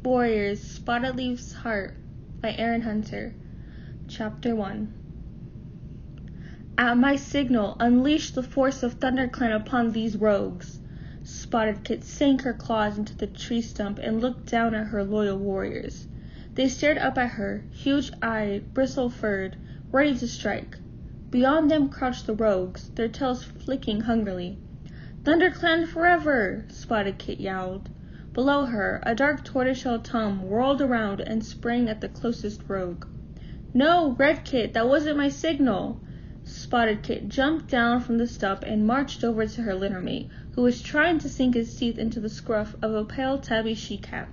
Warriors, Spottedleafs Heart by Erin Hunter. Chapter 1. At my signal, unleash the force of ThunderClan upon these rogues. Spotted Kit sank her claws into the tree stump and looked down at her loyal warriors. They stared up at her, huge-eyed, bristle-furred, ready to strike. Beyond them crouched the rogues, their tails flicking hungrily. ThunderClan forever! Spotted Kit yowled. Below her, a dark tortoiseshell tongue whirled around and sprang at the closest rogue. No, Red Kit, that wasn't my signal! Spotted Kit jumped down from the stump and marched over to her littermate, who was trying to sink his teeth into the scruff of a pale tabby she-cat.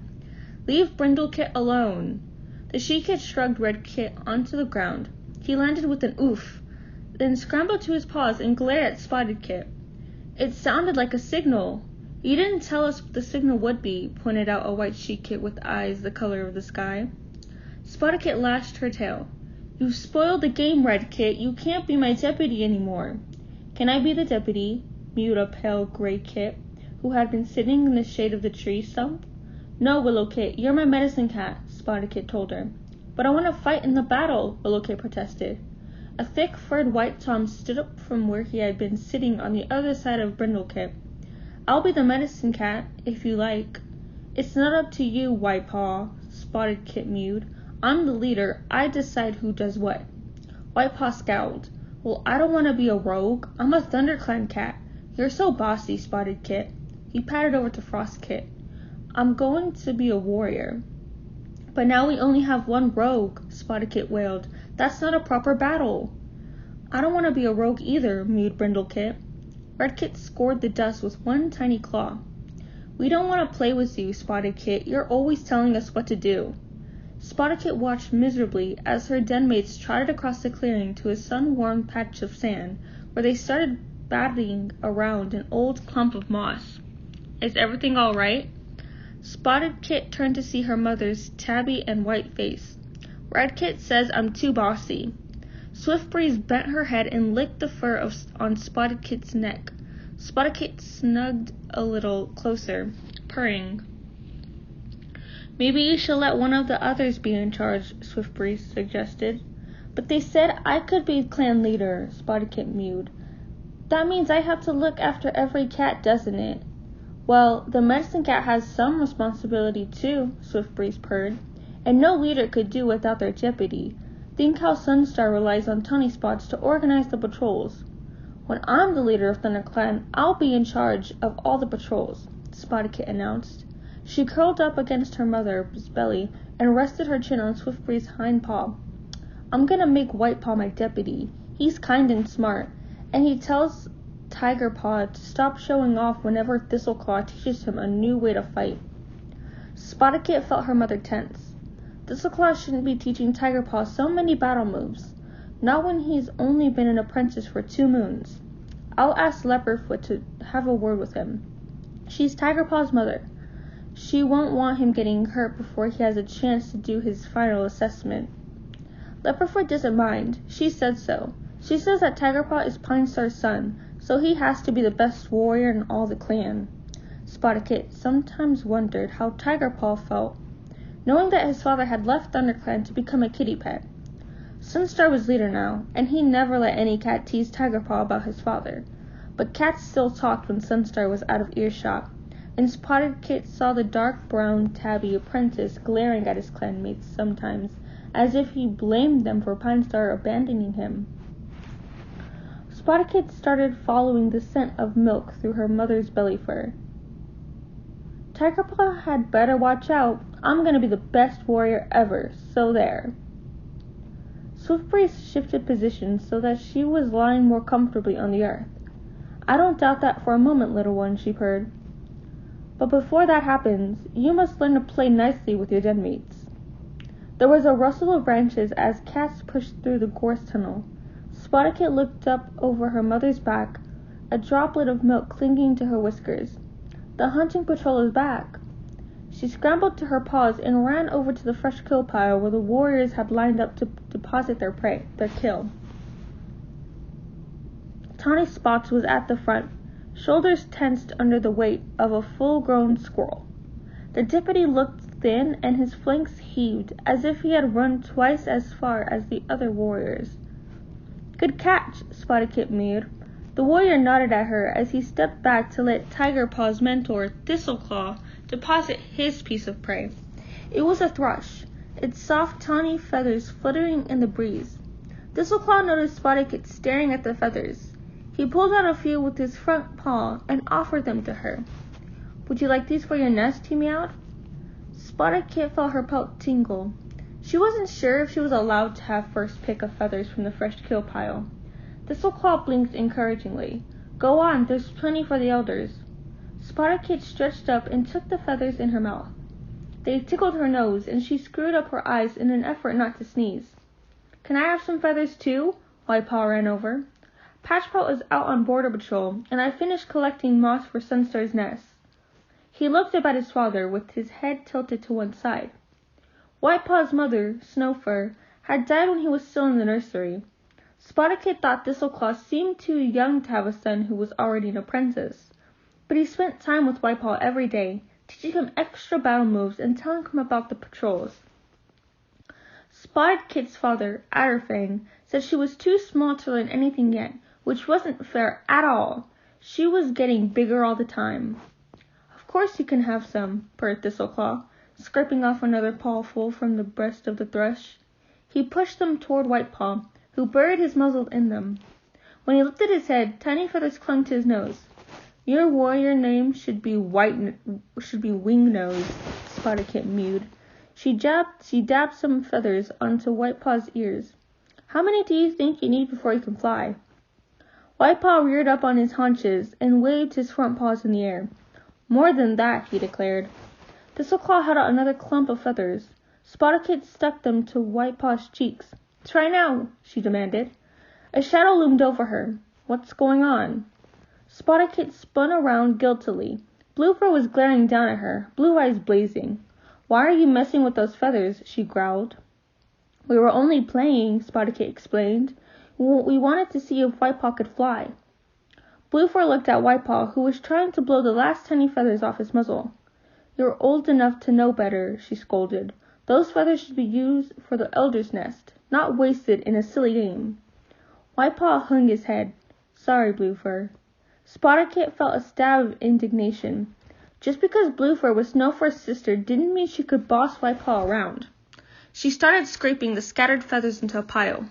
Leave Brindle Kit alone! The she-cat shrugged Red Kit onto the ground. He landed with an oof, then scrambled to his paws and glared at Spotted Kit. It sounded like a signal. You didn't tell us what the signal would be, pointed out a white she-kit with eyes the color of the sky. Spotted Kit lashed her tail. You've spoiled the game, Red Kit. You can't be my deputy anymore. Can I be the deputy? Mewed a pale gray kit, who had been sitting in the shade of the tree stump. No, Willow Kit, you're my medicine cat, Spotted Kit told her. But I want to fight in the battle, Willow Kit protested. A thick-furred white Tom stood up from where he had been sitting on the other side of Brindle Kit. I'll be the medicine cat, if you like. It's not up to you, White Paw, Spotted Kit mewed. I'm the leader. I decide who does what. White Paw scowled. Well, I don't want to be a rogue. I'm a ThunderClan cat. You're so bossy, Spotted Kit. He patted over to Frost Kit. I'm going to be a warrior. But now we only have one rogue, Spotted Kit wailed. That's not a proper battle. I don't want to be a rogue either, mewed Brindle Kit. Red Kit scored the dust with one tiny claw. We don't want to play with you, Spotted Kit. You're always telling us what to do. Spotted Kit watched miserably as her den mates trotted across the clearing to a sun-warmed patch of sand, where they started batting around an old clump of moss. Is everything all right? Spotted Kit turned to see her mother's tabby and white face. Red Kit says I'm too bossy. Swift Breeze bent her head and licked the fur on Spotted Kit's neck. Spotted Kit snugged a little closer, purring. Maybe you should let one of the others be in charge, Swift Breeze suggested. But they said I could be clan leader, Spotted Kit mewed. That means I have to look after every cat, doesn't it? Well, the medicine cat has some responsibility too, Swift Breeze purred. And no leader could do without their deputy. Think how Sunstar relies on Tawny Spots to organize the patrols. When I'm the leader of ThunderClan, I'll be in charge of all the patrols, Spotted Kit announced. She curled up against her mother's belly and rested her chin on Swift Breeze's hind paw. I'm gonna make White Paw my deputy. He's kind and smart, and he tells Tiger Paw to stop showing off whenever Thistleclaw teaches him a new way to fight. Spotted Kit felt her mother tense. Thistleclaw shouldn't be teaching Tiger Paw so many battle moves, not when he's only been an apprentice for 2 moons. I'll ask Leopardfoot to have a word with him. She's Tiger Paw's mother. She won't want him getting hurt before he has a chance to do his final assessment. Leopardfoot doesn't mind. She said so. She says that Tiger Paw is Pine Star's son, so he has to be the best warrior in all the clan. Spotted Kit sometimes wondered how Tiger Paw felt, knowing that his father had left ThunderClan to become a kitty pet. Sunstar was leader now, and he never let any cat tease Tiger Paw about his father. But cats still talked when Sunstar was out of earshot, and Spotted Kit saw the dark brown tabby apprentice glaring at his clanmates sometimes, as if he blamed them for Pine Star abandoning him. Spotted Kit started following the scent of milk through her mother's belly fur. Tiger Paw had better watch out. I'm gonna be the best warrior ever, so there. Swift Breeze shifted positions so that she was lying more comfortably on the earth. I don't doubt that for a moment, little one, she purred. But before that happens, you must learn to play nicely with your den mates. There was a rustle of branches as cats pushed through the gorse tunnel. Spotted Kit looked up over her mother's back, a droplet of milk clinging to her whiskers. The hunting patrol is back. She scrambled to her paws and ran over to the fresh kill pile where the warriors had lined up to deposit their kill. Tawny Spots was at the front, shoulders tensed under the weight of a full-grown squirrel. The deputy looked thin and his flanks heaved as if he had run twice as far as the other warriors. "Good catch," Spotted Kit mewed. The warrior nodded at her as he stepped back to let Tiger Paw's mentor, Thistleclaw, deposit his piece of prey. It was a thrush, its soft tawny feathers fluttering in the breeze. Thistleclaw noticed Spotted Kit staring at the feathers. He pulled out a few with his front paw and offered them to her. "Would you like these for your nest?" he meowed. Spotted Kit felt her pelt tingle. She wasn't sure if she was allowed to have first pick of feathers from the fresh kill pile. Thistleclaw blinked encouragingly. "Go on, there's plenty for the elders." Spotted Kit stretched up and took the feathers in her mouth. They tickled her nose, and she screwed up her eyes in an effort not to sneeze. "Can I have some feathers too?" White Paw ran over. "Patchpaw is out on border patrol, and I finished collecting moss for Sunstar's nest." He looked up at his father with his head tilted to one side. White Paw's mother, Snowfur, had died when he was still in the nursery. Spotted Kit thought Thistleclaw seemed too young to have a son who was already an apprentice, but he spent time with White Paw every day, teaching him extra battle moves and telling him about the patrols. Spotted Kit's father, Adderfang, said she was too small to learn anything yet, which wasn't fair at all. She was getting bigger all the time. "Of course you can have some," purred Thistleclaw, scraping off another pawful from the breast of the thrush. He pushed them toward White Paw, who buried his muzzle in them. When he lifted his head, tiny feathers clung to his nose. "Your warrior name should be Wing Nose," Spotted Kit mewed. She dabbed some feathers onto White Paw's ears. "How many do you think you need before you can fly?" White Paw reared up on his haunches and waved his front paws in the air. "More than that," he declared. Thistleclaw held out another clump of feathers. Spotted Kit stuck them to White Paw's cheeks. "Try now," she demanded. A shadow loomed over her. "What's going on?" Spotted Kit spun around guiltily. Bluefur was glaring down at her, blue eyes blazing. "Why are you messing with those feathers?" she growled. "We were only playing," Spotted Kit explained. "We wanted to see if White Paw could fly." Bluefur looked at White Paw, who was trying to blow the last tiny feathers off his muzzle. "You're old enough to know better," she scolded. "Those feathers should be used for the elder's nest, not wasted in a silly game." White Paw hung his head. "Sorry, Bluefur." Spotted Kit felt a stab of indignation. Just because Bluefur was Snowfur's sister didn't mean she could boss White Paw around. She started scraping the scattered feathers into a pile.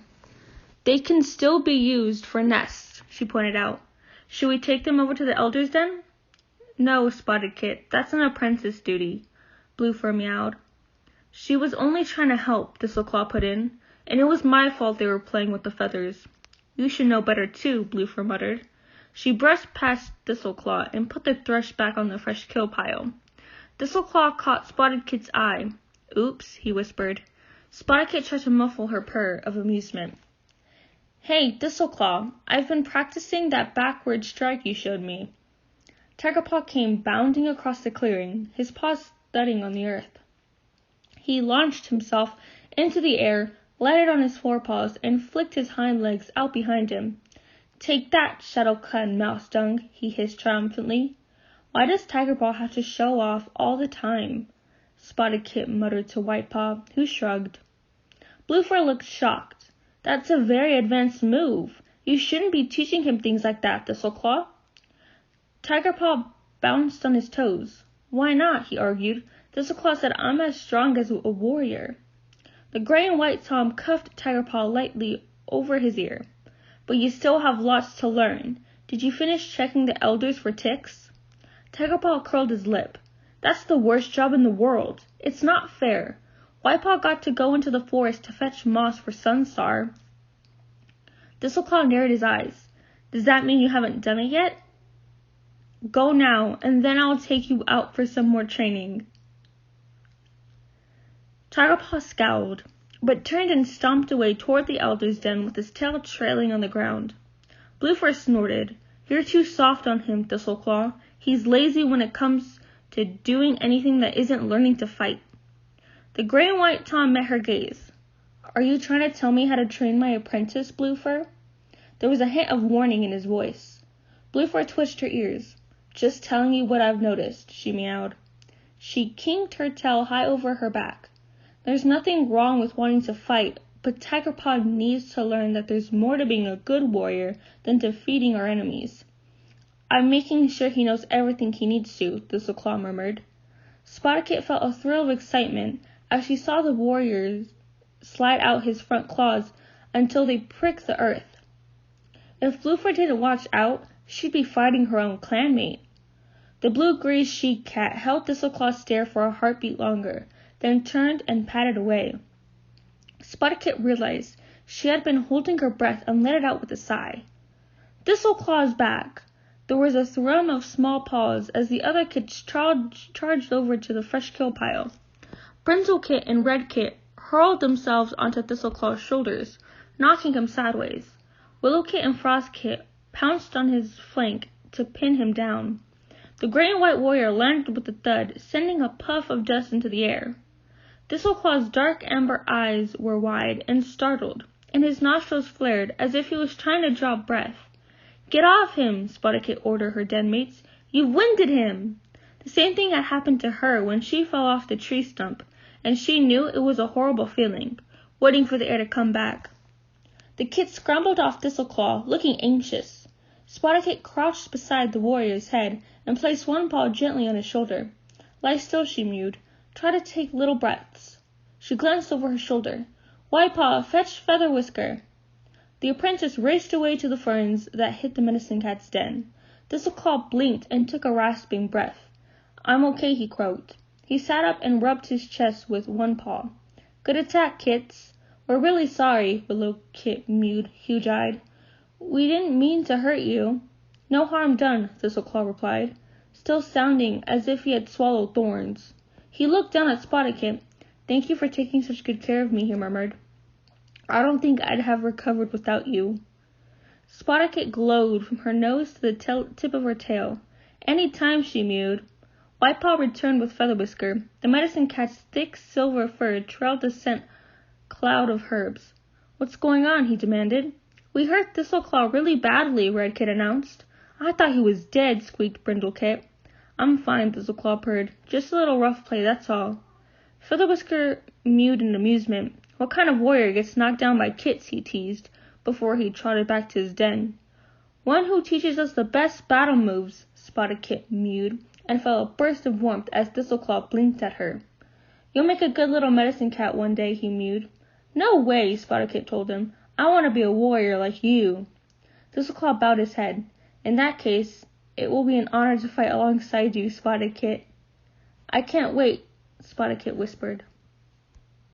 "They can still be used for nests," she pointed out. "Should we take them over to the elders then?" "No, Spotted Kit, that's an apprentice duty," Bluefur meowed. "She was only trying to help," Thistleclaw put in, "and it was my fault they were playing with the feathers." "You should know better too," Bluefur muttered. She brushed past Thistleclaw and put the thrush back on the fresh kill pile. Thistleclaw caught Spotted Kit's eye. "Oops," he whispered. Spotted Kit tried to muffle her purr of amusement. "Hey, Thistleclaw, I've been practicing that backward strike you showed me." Tigerpaw came bounding across the clearing, his paws thudding on the earth. He launched himself into the air, landed on his forepaws, and flicked his hind legs out behind him. "Take that, shadow-clad mouse dung," he hissed triumphantly. "Why does Tigerpaw have to show off all the time?" Spotted Kit muttered to White Paw, who shrugged. Bluefur looked shocked. "That's a very advanced move. You shouldn't be teaching him things like that, Thistleclaw." Tigerpaw bounced on his toes. "Why not?" he argued. "Thistleclaw said I'm as strong as a warrior." The gray and white Tom cuffed Tigerpaw lightly over his ear. "But you still have lots to learn. Did you finish checking the elders for ticks?" Tigerpaw curled his lip. "That's the worst job in the world. It's not fair. Whitepaw got to go into the forest to fetch moss for Sunstar." Thistleclaw narrowed his eyes. "Does that mean you haven't done it yet?" "Go now, and then I'll take you out for some more training." Tigerpaw scowled, but turned and stomped away toward the elder's den with his tail trailing on the ground. Bluefur snorted. "You're too soft on him, Thistleclaw. He's lazy when it comes to doing anything that isn't learning to fight." The gray and white Tom met her gaze. "Are you trying to tell me how to train my apprentice, Bluefur?" There was a hint of warning in his voice. Bluefur twitched her ears. "Just telling you what I've noticed," she meowed. She kinked her tail high over her back. There's nothing wrong with wanting to fight, but Tiger Paw needs to learn that there's more to being a good warrior than defeating our enemies. I'm making sure he knows everything he needs to, Thistleclaw murmured. Spotted felt a thrill of excitement as she saw the warrior slide out his front claws until they pricked the earth. If Bluefur didn't watch out, she'd be fighting her own clanmate. The blue-gray she-cat held Thistleclaw stare for a heartbeat longer, then turned and patted away. Spotted realized she had been holding her breath and let it out with a sigh. Thistleclaw's back. There was a thrum of small paws as the other kits charged over to the fresh kill pile. Brindlekit and Redkit hurled themselves onto Thistleclaw's shoulders, knocking him sideways. Willowkit and Frostkit pounced on his flank to pin him down. The gray and white warrior landed with a thud, sending a puff of dust into the air. Thistleclaw's dark amber eyes were wide and startled, and his nostrils flared as if he was trying to draw breath. "Get off him," Spotted ordered her den mates. "You've winded him." The same thing had happened to her when she fell off the tree stump, and she knew it was a horrible feeling, waiting for the air to come back. The kit scrambled off Thistleclaw, looking anxious. Spotted crouched beside the warrior's head and placed one paw gently on his shoulder. "Lie still," she mewed. "Try to take little breaths." She glanced over her shoulder. "White Paw, fetch Feather Whisker." The apprentice raced away to the ferns that hid the medicine cat's den. Thistleclaw blinked and took a rasping breath. "I'm okay," he croaked. He sat up and rubbed his chest with one paw. "Good attack, kits." "We're really sorry," Willowkit mewed, huge-eyed. "We didn't mean to hurt you." "No harm done," Thistleclaw replied, still sounding as if he had swallowed thorns. He looked down at Spotted. "Thank you for taking such good care of me," he murmured. "I don't think I'd have recovered without you." Spotted glowed from her nose to the tip of her tail. "Any time," she mewed. White Paw returned with Feather Whisker. The medicine cat's thick silver fur trailed the scent cloud of herbs. "What's going on?" he demanded. "We hurt Thistleclaw really badly," Redkit announced. "I thought he was dead," squeaked Brindlekit. "I'm fine," Thistleclaw purred. "Just a little rough play, that's all." Feather Whisker mewed in amusement. "What kind of warrior gets knocked down by kits?" he teased, before he trotted back to his den. "One who teaches us the best battle moves," Spotted mewed, and felt a burst of warmth as Thistleclaw blinked at her. "You'll make a good little medicine cat one day," he mewed. "No way," Spotted told him. "I want to be a warrior like you." Thistleclaw bowed his head. "In that case, it will be an honor to fight alongside you, Spotted." "I can't wait," Spotted whispered.